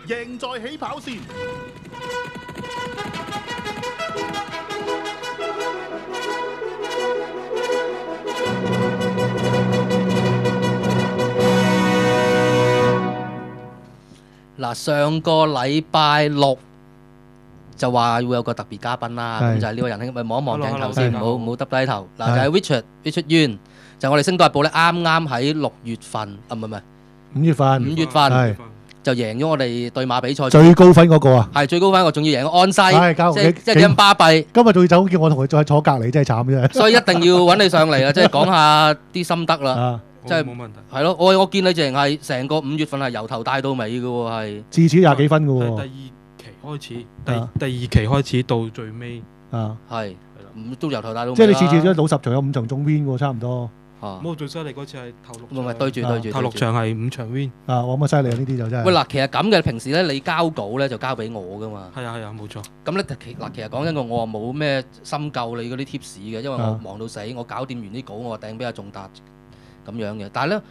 贏在起跑線。嗱，上個禮拜六就話會有個特別嘉賓啦，咁就係呢位仁兄，咪望一望鏡頭先，唔好耷低頭。嗱，就係 Richard Yuen，就係我哋星島日報咧，啱啱喺6月份，唔係5月份，5月份就贏咗我哋對馬比賽最高分嗰個啊，係最高分，我仲要贏安西，即係幾咁巴閉。今日仲要走，叫我同佢再坐隔離，真係慘啫。所以一定要揾你上嚟啦，即係講下啲心得啦。即係冇問題。係咯，我見你淨係成個5月份係由頭帶到尾嘅喎，係至少20幾分嘅喎。第二期開始，第二期開始到最尾係都由頭帶到尾。即係你次次都賭10場有5場中 win 喎，差唔多。冇最犀利嗰次係頭6場，唔係對住頭6場係5場 win。我咁犀利啊！呢啲就真係。喂嗱，其實咁嘅，平時咧你交稿咧就交俾我噶嘛。係啊，冇錯。咁咧其實講真個，我話冇咩深究你嗰啲 tips 嘅，因為我忙到死，我搞掂完啲稿，我掟俾阿仲達咁樣嘅。但係咧，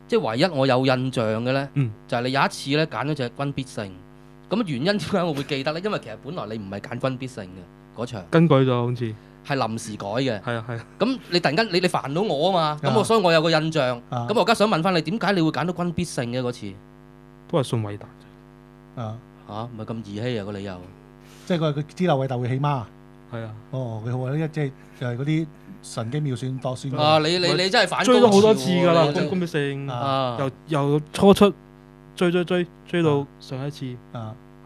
即係唯一我有印象嘅咧，就係你有一次咧揀咗隻君必勝。咁原因點解我會記得咧？因為其實本來你唔係揀君必勝嘅嗰場。更改咗好似。係臨時改嘅，係啊。咁你突然間你煩到我啊嘛，咁所以我有個印象，咁我而家想問翻你，點解你會揀到君必勝嘅嗰次？都係信偉達啫。唔係咁兒戲啊個理由。即係佢知劉偉達會起孖。係啊。幾好啊！即係就係嗰啲神機妙算度算。你真係反追咗好多次㗎啦，君必勝。由初出追到上一次。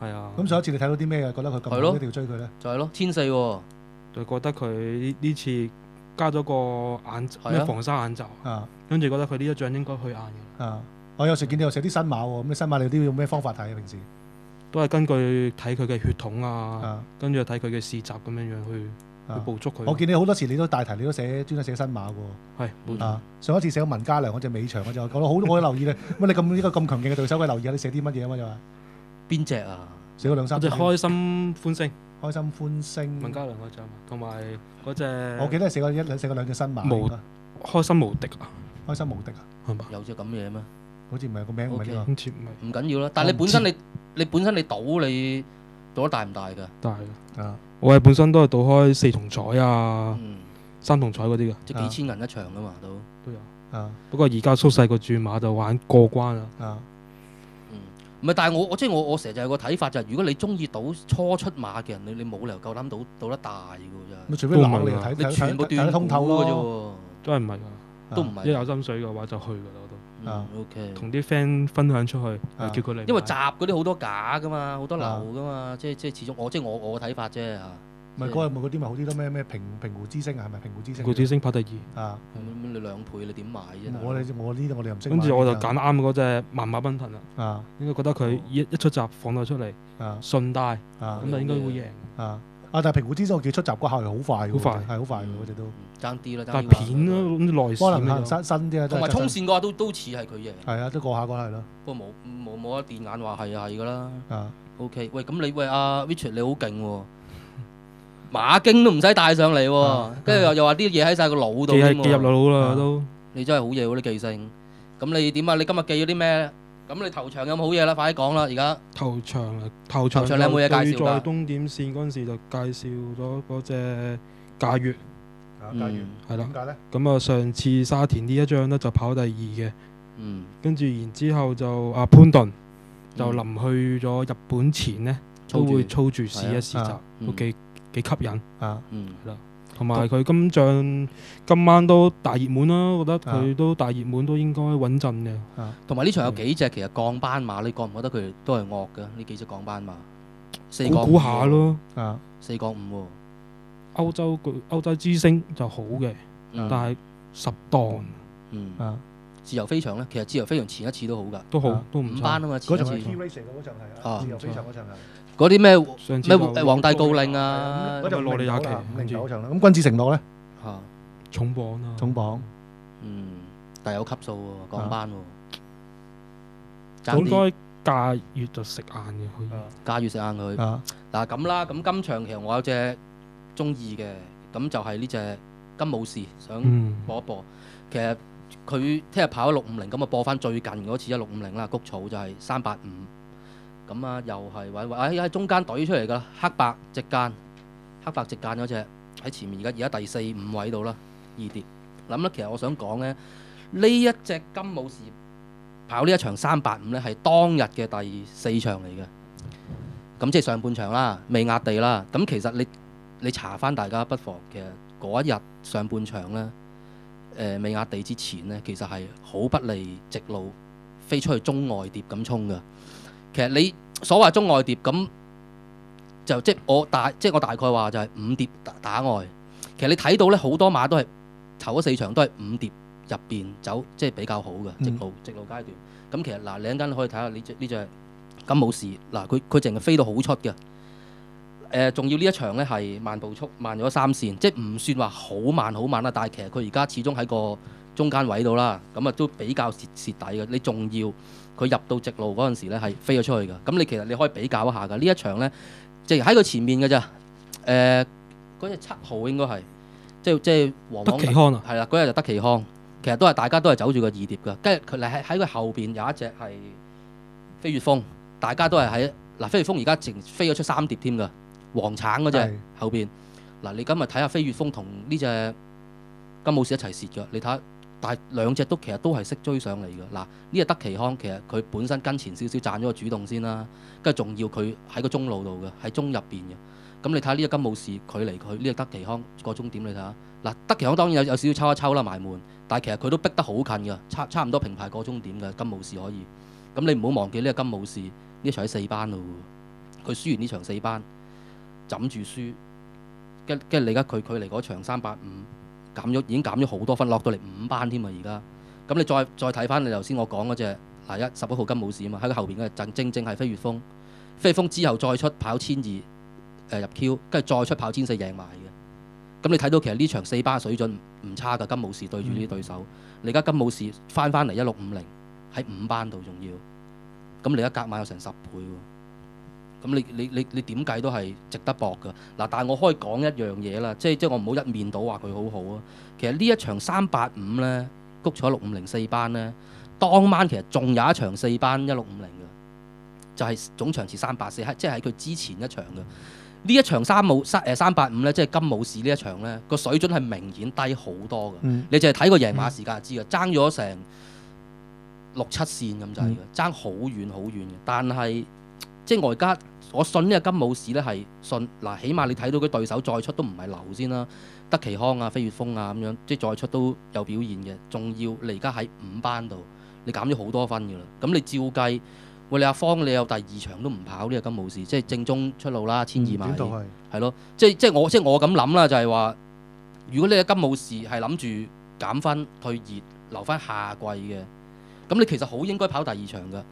係啊。咁上一次你睇到啲咩啊？覺得佢咁好一定要追佢咧？就係咯，1400喎。就覺得佢呢次加咗個咩防沙眼罩，跟住覺得佢呢一仗應該去硬嘅。我有時見你又寫啲新馬喎，咁你新馬你都要用咩方法睇啊？平時都係根據睇佢嘅血統跟住睇佢嘅試習咁樣樣去捕捉佢。我見你好多時你都大題，你都專登寫新馬喎。係冇錯。上一次寫文家良嗰隻尾場，我就覺得好，我留意你。乜你咁呢個咁強勁嘅對手，我留意下你寫啲乜嘢啊嘛就話。邊隻啊？寫咗2-3隻。開心歡聲。開心歡聲，文家良嗰隻嘛，同埋嗰隻，我記得寫過2隻新馬。開心無敵啊！開心無敵啊！係嘛？有隻咁嘢咩？好似唔係個名唔係呢個。好似唔係。唔緊要啦，但係你本身你賭你賭得大唔大㗎？大㗎。我係本身都係賭開4重彩啊，3重彩嗰啲㗎。即係幾千銀一場㗎嘛，都有。不過而家縮細個注碼就玩過關啦。唔係，但係我成日就有個睇法就係，如果你中意賭初出馬嘅人，你冇理由夠膽賭得大㗎啫。除非冷你睇，你全部斷通透㗎啫喎。都係唔係㗎？都唔係。一有心水嘅話就去㗎啦，我都。OK。同啲 friend 分享出去，叫佢嚟。因為集嗰啲好多假㗎嘛，好多流㗎嘛，即係始終我嘅睇法啫嚇。唔係嗰啲咪好啲咯？咩平湖之星啊？係咪平湖之星？平湖之星拍第2。咁你2倍你點買啫？我呢啲我哋又唔識。跟住我就揀啱嗰隻萬馬奔騰啦。應該覺得佢一出閘放咗出嚟，順帶咁就應該會贏。但係平湖之星我記得出閘嗰下係好快嘅，好快係好快嘅嗰隻都。爭啲啦，但係片咯，咁內線。可能新啲啊，同埋衝線嘅話都似係佢贏。係啊，都過下嗰係咯。不過冇得電眼話係㗎啦。OK， 喂，咁阿 Richard 你好勁喎，馬經都唔使帶上嚟喎，跟住又話啲嘢喺晒個腦度。記入腦啦都。你真係好嘢喎啲記性。咁你點啊？你今日記咗啲咩？咁你頭場有冇好嘢啦？快啲講啦！而家頭場你有冇嘢介紹㗎？在終點線嗰陣時就介紹咗嗰隻駕馭。駕馭係啦。點解咧？咁啊，上次沙田呢一仗咧就跑第2嘅。跟住然之後就阿潘頓就臨去咗日本前咧，都會操住試一試習，都幾吸引。係啦。同埋佢今晚都大熱門啦，我覺得佢都大熱門，都應該穩陣嘅。同埋呢場有幾隻其實降班馬，你覺唔覺得佢哋都係惡嘅？呢幾隻降班馬，4降5。估下咯，4降5喎。歐洲之星就好嘅，但係10檔。自由飛翔咧，其實自由飛翔前一次都好㗎，都好，都唔5班啊嘛，前一次。嗰場係自由飛翔嗰場係。嗰啲咩皇帝誥令啊，嗰就羅利亞奇509場啦。咁君子承諾咧重磅啊，重磅，但有級數喎，降班喎。應該駕馭就食硬嘅，可以駕馭食硬佢。嗱咁啦，咁今場其實我有隻中意嘅，咁就係呢隻金武士，想播一播。其實佢聽日跑咗650，咁啊播翻最近嗰次1650啦，谷草就係385。咁啊又係喺中間隊出嚟㗎，黑白直間嗰隻喺前面，而家第4、5位度啦，二跌。諗咧，其實我想講咧，呢一隻金武士跑呢一場385咧，係當日嘅第4場嚟嘅。咁即係上半場啦，未壓地啦。咁其實你查翻，大家不妨其實嗰一日上半場咧，未壓地之前咧，其實係好不利直路飛出去中外碟咁衝㗎。其實你所謂中外碟咁，就即係我大概話就係5碟打外。其實你睇到咧，好多馬都係頭嗰4場都係5碟入邊走，即係比較好嘅直路階段。咁其實嗱，你一陣間可以睇下呢隻金武士嗱，佢淨係飛到好出嘅。仲要呢一場咧係慢步速慢咗3線，即係唔算話好慢啦。但係其實佢而家始終喺個中間位度啦，咁啊都比較蝕底嘅。你仲要佢入到直路嗰陣時咧係飛咗出去㗎。咁你其實你可以比較一下㗎。呢一場咧，即係喺佢前面㗎咋。嗰隻7號應該係即係黃德奇康啊，係啦，嗰日就德奇康。其實大家都係走住個2碟㗎。跟住佢喺佢後邊有一隻係飛越風，大家都係喺飛越風而家淨飛咗出3碟添㗎。黃橙嗰隻後邊嗱，你今日睇下飛越風同呢隻金武士一齊蝕㗎，你睇下，但係兩隻其實都係識追上嚟㗎。嗱，呢隻德奇康其實佢本身跟前少少賺咗個主動先啦，跟住仲要佢喺個中路度嘅，喺中入邊嘅。咁你睇下呢隻金武士距離佢呢隻德奇康個終點，你睇下嗱，德奇康當然有少少抽一抽啦埋門，但係其實佢都逼得好近㗎，差唔多平排個終點嘅金武士可以。咁你唔好忘記呢隻金武士呢場喺4班咯，佢輸完呢場4班。枕住輸，跟住你而家佢距離嗰場385已經減咗好多分，落到嚟5班添啊！而家咁你再睇翻你頭先我講嗰隻11號金武士啊嘛，喺佢後邊嘅正係飛越風，飛越風之後再出跑1200入 Q， 跟住再出跑1400贏埋嘅。咁你睇到其實呢場4班水準唔差㗎，金武士對住呢啲對手，你而家金武士翻嚟1650喺5班度仲要，咁你而家隔晚有成10倍喎。咁你點計都係值得搏㗎嗱，但係我可以講一樣嘢啦，即係我唔好一面倒話佢好好啊。其實呢一場385咧，谷咗6504班咧，當晚其實仲有一場4班1650嘅，就係總場次384，即係喺佢之前一場嘅。呢一場385咧，即係金武士呢一場咧，個水準係明顯低好多嘅。你淨係睇個贏馬時間就知㗎，爭咗成6、7線咁滯嘅，爭好遠好遠嘅。但係即係我而家我信呢個金武士咧係信嗱，起碼你睇到佢對手再出都唔係流先啦，德奇康啊、飛越風啊咁樣，即係再出都有表現嘅。仲要你而家喺5班度，你減咗好多分㗎啦。咁你照計，喂你阿方你有第2場都唔跑呢個金武士，即係正宗出路啦，1200米係咯。即係我咁諗啦，就係話，如果你個金武士係諗住減分退熱留翻下季嘅，咁你其實好應該跑第2場㗎。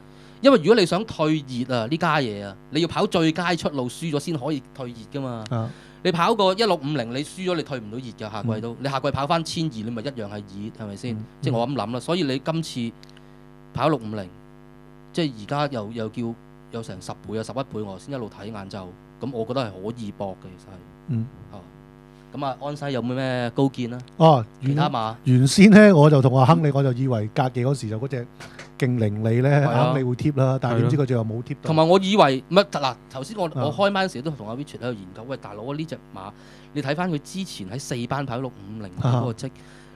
因為如果你想退熱啊呢家嘢啊，你要跑最佳出路輸咗先可以退熱㗎嘛。你跑個1650你輸咗你退唔到熱㗎，下季都你下季跑翻1200你咪一樣係熱係咪先？即係我咁諗啦。所以你今次跑650，即係而家又叫有成10倍啊11倍，我先一路睇晏晝，咁我覺得係可以搏嘅，其實係。咁啊，安西有冇咩高見啊？其他馬原先咧我就同阿亨利，我就以為隔夜嗰時就嗰隻勁伶俐咧，亨利會貼啦，但係點知佢最後冇貼到。同埋我以為乜嗱，頭先我開班嗰時都同阿 Richard 喺度研究，喂大佬啊，呢隻馬你睇翻佢之前喺4班跑650嗰個績。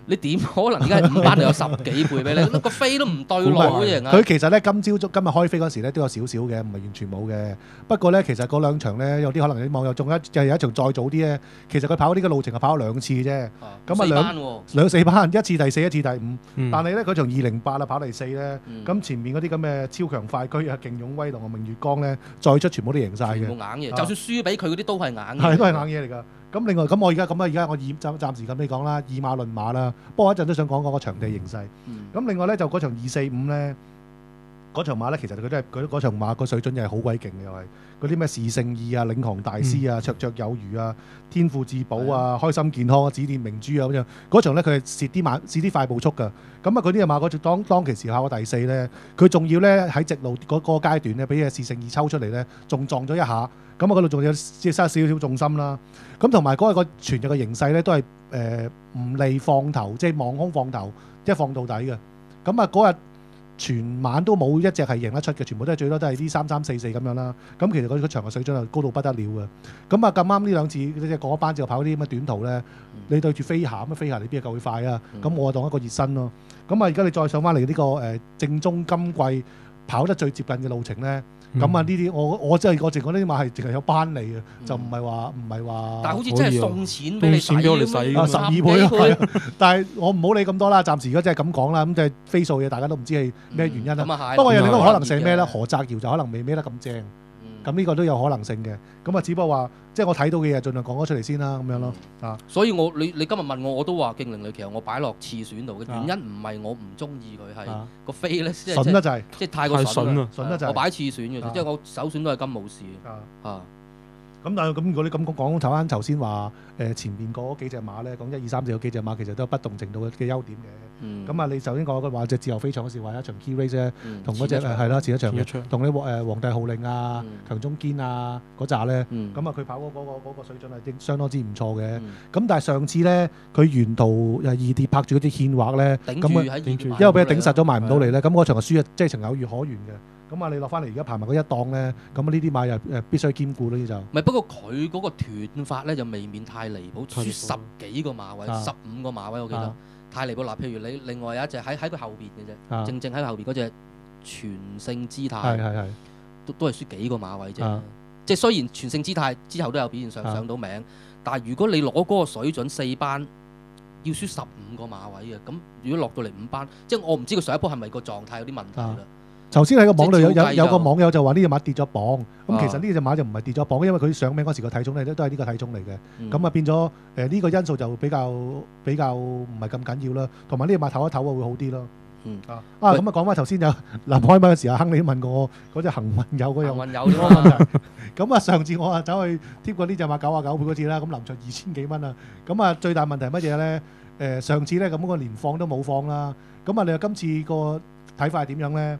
你點可能而家5班就有10幾倍俾你？個飛都唔對路嘅型啊！佢其實咧今日開飛嗰時咧都有少少嘅，唔係完全冇嘅。不過咧，其實嗰2場咧有啲可能啲網友仲有一場再早啲咧，其實佢跑呢個路程係跑咗2次啫。咁啊4班，一次第4，一次第5。但係咧嗰場208啦，跑第4咧，咁前面嗰啲咁嘅超強快車啊、勁勇威同埋明月光咧，再出全部都贏晒嘅。全部硬嘢，就算輸俾佢嗰啲都係硬嘅。係都係硬嘢嚟㗎。咁另外咁我而家我暫時咁你講啦，以馬論馬啦。不過一陣都想講個場地形勢。咁另外咧就嗰場245咧，嗰場馬咧其實佢都係嗰場馬個水準又係好鬼勁嘅，又係嗰啲咩時勝意啊、領航大師啊、綽綽有餘啊、天賦至寶啊、開心健康啊、指點明珠啊咁樣。嗰場咧佢係蝕啲快步速㗎。咁啊佢啲馬嗰場當其時考過第4咧，佢仲要咧喺直路嗰個階段咧，俾隻時勝意抽出嚟咧，仲撞咗一下。咁啊嗰度仲有即係失少少重心啦。咁同埋嗰個全日嘅形勢咧都係唔利放頭，即係望空放頭，一放到底嘅。咁啊嗰日全晚都冇一隻係贏得出嘅，全部都係最多都係啲3-3-4-4咁樣啦。咁其實嗰場嘅水準係高到不得了嘅。咁啊咁啱呢兩次即係嗰班就跑啲咁嘅短途咧，你對住飛霞咁飛霞你邊係夠佢快啊？咁我當一個熱身咯。咁啊而家你再上翻嚟呢個正宗今季跑得最接近嘅路程咧。咁啊！呢啲我真係我淨講呢啲馬係淨係有班嚟嘅，就唔係話。但係好似真係送錢俾你使咁12倍咯。但係我唔好理咁多啦，暫時而家真係咁講啦。咁即係飛數嘢，大家都唔知係咩原因啦。不過有另一個可能性咩咧？何澤堯就可能未孭得咁正。咁呢個都有可能性嘅。咁啊，只不過話即係我睇到嘅嘢，盡量講咗出嚟先啦，咁樣咯。所以你今日問我都話勁凌利，其實我擺落次選度嘅原因唔係我唔中意佢，係個飛咧，筍得滯，即係太過筍啦，筍得滯。我擺次選嘅，即係我首選都係金武士。咁但係咁如果你咁講睇翻頭先話前面嗰幾隻馬咧，講1、2、3、4嗰幾隻馬其實都有不同程度嘅優點嘅。咁啊，你首先講嘅話隻自由飛翔嗰時話一場 key race 咧，同嗰隻係啦前一場嘅，同你皇帝號令啊、強中堅啊嗰扎咧，咁啊佢跑嗰個水準係相當之唔錯嘅。咁但係上次咧佢沿途二跌拍住嗰啲獻畫咧，頂住，因為俾佢頂實咗埋唔到嚟咧，咁嗰場嘅輸啊即係情有餘可原嘅。咁啊，你落翻嚟而家排埋嗰一檔咧，咁呢啲馬又必須兼顧呢就。唔係，不過佢嗰個斷法咧就未免太離譜，輸10幾個馬位，15個馬位我記得，太離譜。嗱，譬如你另外有一隻喺佢後邊嘅啫，正喺佢後邊嗰隻全勝姿態，都係輸幾個馬位啫。即係雖然全勝姿態之後都有表現上到名，但係如果你攞嗰個水準4班，要輸15個馬位嘅，咁如果落到嚟5班，即係我唔知佢上一波係咪個狀態有啲問題啦。頭先喺個網度有個網友就話呢隻馬跌咗磅，咁其實呢隻馬就唔係跌咗磅，因為佢上名嗰時個體重咧都係呢個體重嚟嘅，咁啊變咗呢個因素就比較唔係咁緊要啦，同埋呢隻馬唞一唞會好啲咯。咁啊講翻頭先有臨開麥嘅時候，亨利問過我嗰隻幸運有嗰樣，咁啊上次我啊走去貼過呢隻馬99倍嗰次啦，咁臨場2000幾蚊啊，咁啊最大問題係乜嘢咧？上次咧咁個連放都冇放啦，咁啊你話今次個睇法係點樣咧？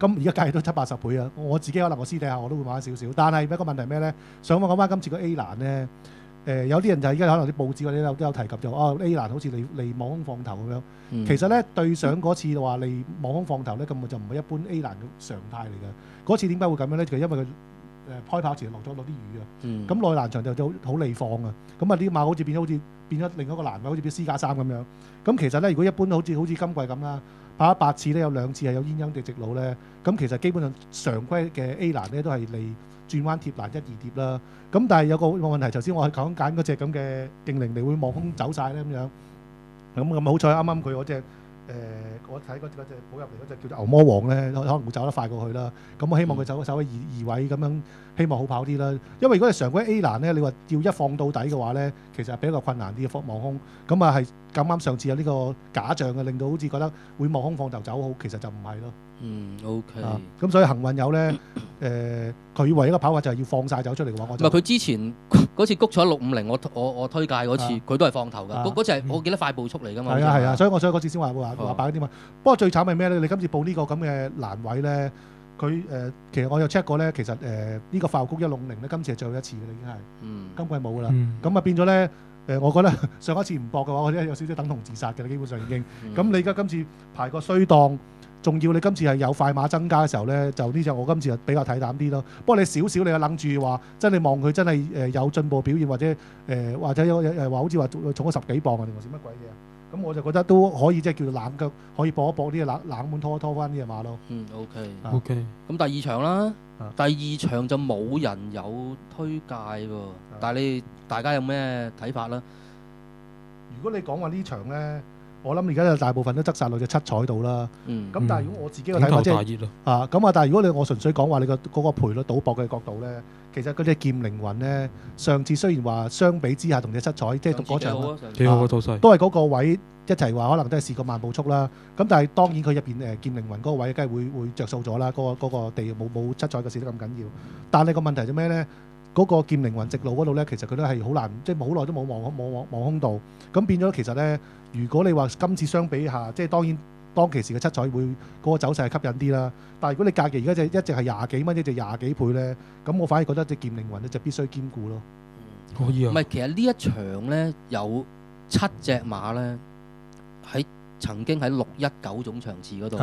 咁而家計都70-80倍啊！我自己可能我私底下我都會買少少，但係一個問題咩咧？想講翻今次個 A 欄咧，有啲人就而家可能啲報紙嗰啲都有提及就A 欄好似嚟望空放頭咁樣。其實咧對上嗰次話嚟望空放頭咧，根本就唔係一般 A 欄嘅常態嚟嘅。嗰次點解會咁樣咧？就因為佢開跑前落啲雨啊。咁內欄場就好利放啊。咁啊啲馬好似變咗另一個欄位，好似啲私家衫咁樣。咁其實咧，如果一般好似今季咁啦。跑8次咧，有2次係有鴛鴦地直路咧，咁其實基本上常規嘅 A 欄咧都係嚟轉彎貼欄1、2疊啦。咁但係有個問題，頭先我係講揀嗰隻咁嘅勁凌利會望空走晒咧咁樣。咁好彩啱啱佢嗰隻我睇嗰隻補入嚟嗰隻叫做牛魔王咧，可能會走得快過去啦。咁我希望佢走喺二位咁樣，希望好跑啲啦。因為如果係常規 A 欄咧，你話要一放到底嘅話咧，其實係比較困難啲嘅望空。咁啊係咁啱上次有呢個假象嘅，令到好似覺得會望空放頭走好，其實就唔係咯。OK。咁所以幸運有咧，佢唯一嘅跑法就係要放晒走出嚟嘅話，我就唔係佢之前嗰次谷咗650，我推介嗰次佢都係放頭㗎。嗰次係我記得快步速嚟㗎嘛。係啊，所以嗰次先話擺啲嘛。不過最慘係咩咧？你今次報呢個咁嘅欄位咧，佢其實我有 check 過咧，其實呢個快步谷160咧，今次係最後一次㗎啦，已經係。今季冇㗎啦。咁啊變咗咧。我覺得上一次唔搏嘅話，我覺得有少少等同自殺嘅啦，基本上已經。咁你而家今次排個衰檔，仲要你今次係有快馬增加嘅時候咧，就呢隻我今次就比較睇膽啲咯。不過你少少你又諗住話，真係望佢真係有進步表現，或者話好似話重咗10幾磅啊，定係乜鬼嘢？咁我就覺得都可以即係叫做冷腳，可以搏一搏啲冷門拖翻呢隻馬咯。OK。咁第二場啦，第二場就冇人有推介喎，但係大家有咩睇法啦？如果你講話呢場咧，我諗而家有大部分都側晒落隻七彩度啦。咁但係如果我自己嘅睇法即係咁啊，但係如果我純粹講話你個嗰個賠率賭博嘅角度咧，其實嗰隻劍靈魂咧，上次雖然話相比之下同隻七彩即係嗰場幾好嘅套勢，都係嗰個位一齊話可能都係試過慢步速啦。咁但係當然佢入邊劍靈魂嗰個位梗係會着數咗啦。嗰個地冇七彩嘅試得咁緊要。但係個問題就咩咧？嗰個劍靈魂直路嗰度咧，其實佢都係好難，即係好耐都冇望空度。咁變咗其實咧，如果你話今次相比下，即係當然當其時嘅七彩會嗰個走勢係吸引啲啦。但係如果你價錢而家一隻係20幾蚊，一隻20幾倍咧，咁我反而覺得隻劍靈魂咧就必須兼顧咯。可以啊。唔係，其實呢一場咧有7隻馬咧喺曾經喺619總場次嗰度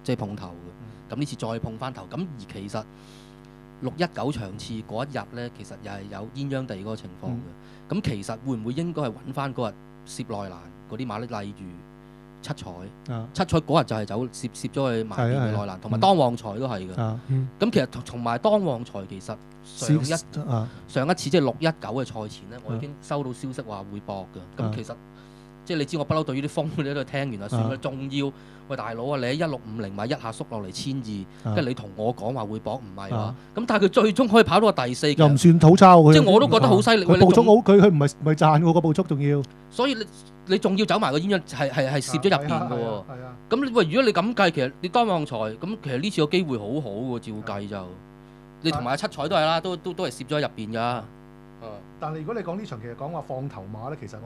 即係碰頭嘅。咁呢次再碰翻頭，咁而其實619場次嗰一日咧，其實又係有鴛鴦地嗰個情況嘅。咁其實會唔會應該係揾翻嗰日攝內欄嗰啲馬咧，例如七彩嗰日就係攝咗去埋邊嘅內欄，同埋當旺財都係嘅。咁其實同埋當旺財其實上一次即係619嘅賽前咧，我已經收到消息話會搏嘅。咁其實即係你知我不嬲對於啲風嗰啲都係聽完就算啦，仲要喂大佬啊，你喺1650買一下縮落嚟1200，跟住你同我講話會搏唔係話，咁但係佢最終可以跑到個第4，又唔算好差喎。即係我都覺得好犀利。佢步速好，佢唔係賺喎個步速，仲要。所以你仲要走埋個鴛鴦係攝咗入邊嘅喎。咁喂，如果你咁計，其實你當旺財咁，其實呢次個機會好好喎，照計就你同埋七彩都係啦，都係攝咗入邊㗎。但係如果你講呢場其實講話放頭馬咧，其實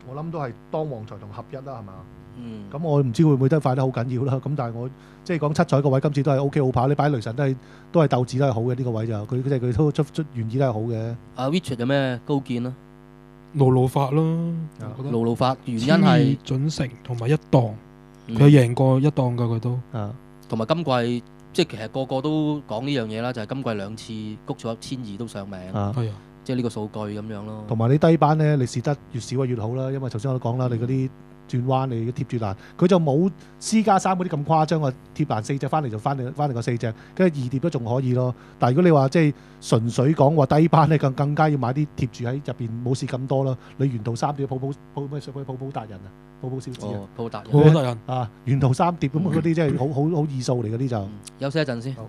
我諗都係當旺財同合一啦，係嘛？咁我唔知會唔會都快得好緊要啦。咁但係我即係講七彩個位今次都係 OK 好跑，你擺雷神都係鬥志都係好嘅呢個位就佢都出原意都係好嘅。阿 Richard 有咩高見啊？路法咯，路法原因係準成同埋一檔，佢贏過一檔㗎佢都。同埋今季即係其實個個都講呢樣嘢啦，就係今季2次谷咗1200都上名。即係呢個數據咁樣咯。同埋你低班咧，你試得越少越好啦。因為頭先我都講啦，你嗰啲轉彎你貼住欄，佢就冇私家3嗰啲咁誇張啊！貼欄4隻翻嚟就翻嚟個4隻，跟住2疊都仲可以咯。但係如果你話即係純粹講話低班咧，更加要買啲貼住喺入邊冇事咁多啦。你沿途3疊抱抱達人啊，抱抱小子啊，抱抱達人啊，沿途3疊咁嗰啲真係好易數嚟嗰啲就。休息一陣先。好。